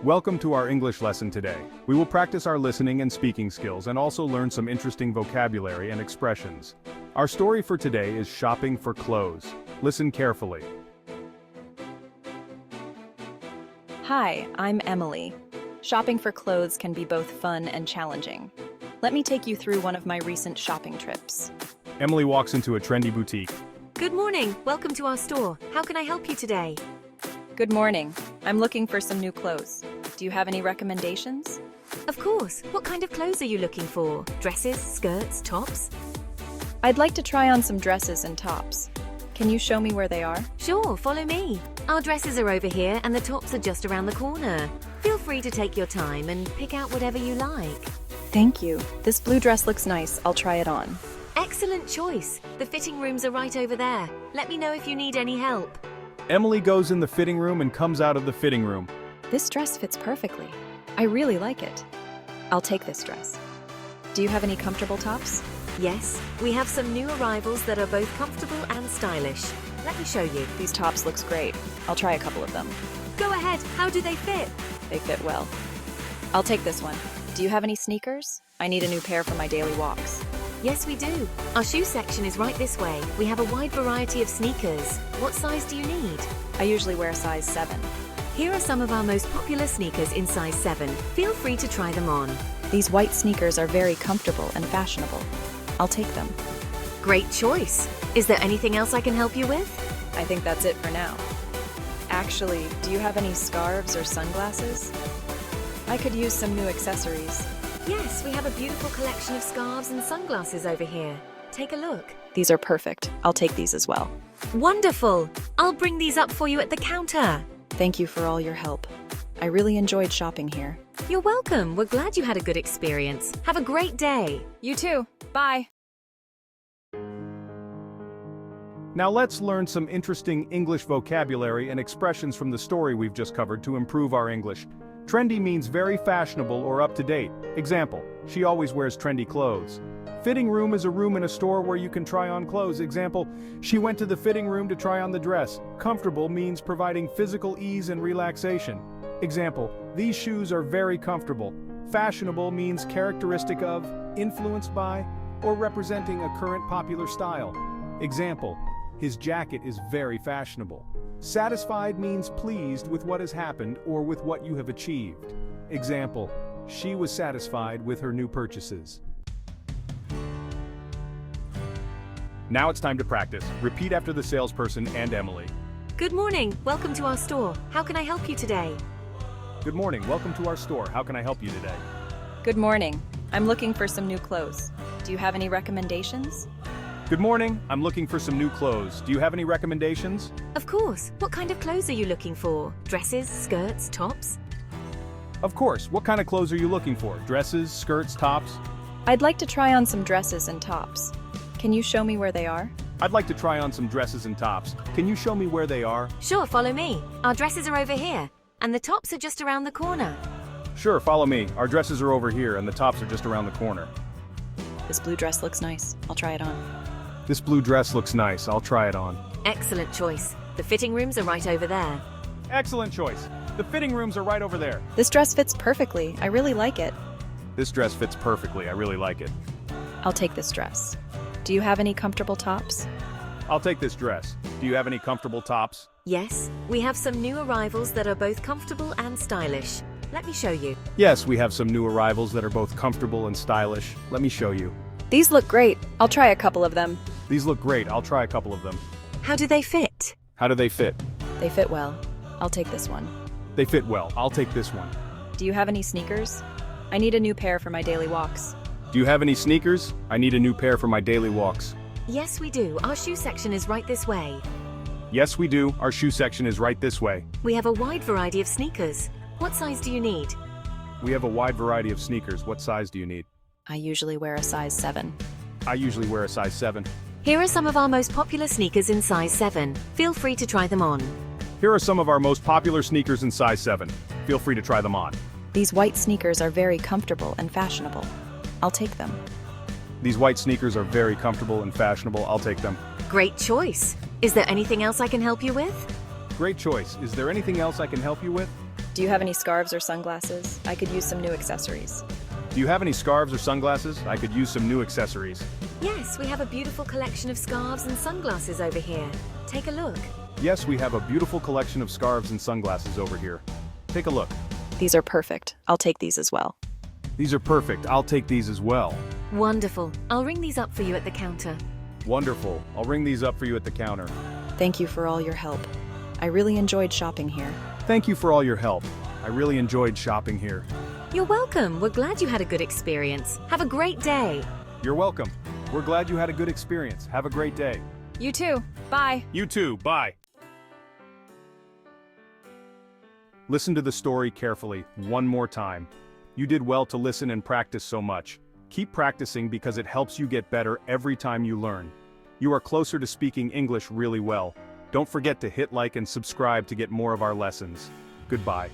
Welcome to our English lesson today. We will practice our listening and speaking skills and also learn some interesting vocabulary and expressions. Our story for today is shopping for clothes. Listen carefully. Hi, I'm Emily. Shopping for clothes can be both fun and challenging. Let me take you through one of my recent shopping trips. Emily walks into a trendy boutique. Good morning. Welcome to our store. How can I help you today? Good morning. I'm looking for some new clothes. Do you have any recommendations? Of course. What kind of clothes are you looking for? Dresses, skirts, tops? I'd like to try on some dresses and tops. Can you show me where they are? Sure, follow me. Our dresses are over here and the tops are just around the corner. Feel free to take your time and pick out whatever you like. Thank you. This blue dress looks nice. I'll try it on. Excellent choice. The fitting rooms are right over there. Let me know if you need any help. Emily goes in the fitting room and comes out of the fitting room. This dress fits perfectly. I really like it. I'll take this dress. Do you have any comfortable tops? Yes, we have some new arrivals that are both comfortable and stylish. Let me show you. These tops looks great. I'll try a couple of them. Go ahead. How do they fit? They fit well. I'll take this one. Do you have any sneakers? I need a new pair for my daily walks. Yes, we do. Our shoe section is right this way. We have a wide variety of sneakers. What size do you need? I usually wear a size 7. Here are some of our most popular sneakers in size 7. Feel free to try them on. These white sneakers are very comfortable and fashionable. I'll take them. Great choice. Is there anything else I can help you with? I think that's it for now. Actually, do you have any scarves or sunglasses? I could use some new accessories. Yes, we have a beautiful collection of scarves and sunglasses over here. Take a look. These are perfect. I'll take these as well. Wonderful. I'll bring these up for you at the counter. Thank you for all your help. I really enjoyed shopping here. You're welcome. We're glad you had a good experience. Have a great day. You too. Bye. Now let's learn some interesting English vocabulary and expressions from the story we've just covered to improve our English. Trendy means very fashionable or up-to-date. Example, she always wears trendy clothes. Fitting room is a room in a store where you can try on clothes. Example, she went to the fitting room to try on the dress. Comfortable means providing physical ease and relaxation. Example, these shoes are very comfortable. Fashionable means characteristic of, influenced by, or representing a current popular style. Example, his jacket is very fashionable. Satisfied means pleased with what has happened or with what you have achieved. Example, she was satisfied with her new purchases. Now it's time to practice. Repeat after the salesperson and Emily. Good morning. Welcome to our store. How can I help you today? Good morning. Welcome to our store. How can I help you today? Good morning. I'm looking for some new clothes. Do you have any recommendations? Good morning. I'm looking for some new clothes. Do you have any recommendations? Of course. What kind of clothes are you looking for? Dresses, skirts, tops? Of course. What kind of clothes are you looking for? Dresses, skirts, tops? I'd like to try on some dresses and tops. Can you show me where they are? I'd like to try on some dresses and tops. Can you show me where they are? Sure, follow me. Our dresses are over here, and the tops are just around the corner. Sure, follow me. Our dresses are over here and the tops are just around the corner. This blue dress looks nice. I'll try it on. This blue dress looks nice. I'll try it on. Excellent choice. The fitting rooms are right over there. Excellent choice. The fitting rooms are right over there. This dress fits perfectly. I really like it. This dress fits perfectly. I really like it. I'll take this dress. Do you have any comfortable tops? I'll take this dress. Do you have any comfortable tops? Yes, we have some new arrivals that are both comfortable and stylish. Let me show you. Yes, we have some new arrivals that are both comfortable and stylish. Let me show you. These look great. I'll try a couple of them. These look great. I'll try a couple of them. How do they fit? How do they fit? They fit well. I'll take this one. They fit well. I'll take this one. Do you have any sneakers? I need a new pair for my daily walks. Do you have any sneakers? I need a new pair for my daily walks. Yes, we do. Our shoe section is right this way. Yes, we do. Our shoe section is right this way. We have a wide variety of sneakers. What size do you need? We have a wide variety of sneakers. What size do you need? I usually wear a size 7. I usually wear a size 7. Here are some of our most popular sneakers in size 7. Feel free to try them on. Here are some of our most popular sneakers in size 7. Feel free to try them on. These white sneakers are very comfortable and fashionable. I'll take them. These white sneakers are very comfortable and fashionable. I'll take them. Great choice. Is there anything else I can help you with? Great choice. Is there anything else I can help you with? Do you have any scarves or sunglasses? I could use some new accessories. Do you have any scarves or sunglasses? I could use some new accessories. Yes, we have a beautiful collection of scarves and sunglasses over here. Take a look. Yes, we have a beautiful collection of scarves and sunglasses over here. Take a look. These are perfect. I'll take these as well. These are perfect. I'll take these as well. Wonderful. I'll ring these up for you at the counter. Wonderful. I'll ring these up for you at the counter. Thank you for all your help. I really enjoyed shopping here. Thank you for all your help. I really enjoyed shopping here. You're welcome. We're glad you had a good experience. Have a great day. You're welcome. We're glad you had a good experience. Have a great day. You too. Bye. You too. Bye. Listen to the story carefully, one more time. You did well to listen and practice so much. Keep practicing because it helps you get better every time you learn. You are closer to speaking English really well. Don't forget to hit like and subscribe to get more of our lessons. Goodbye.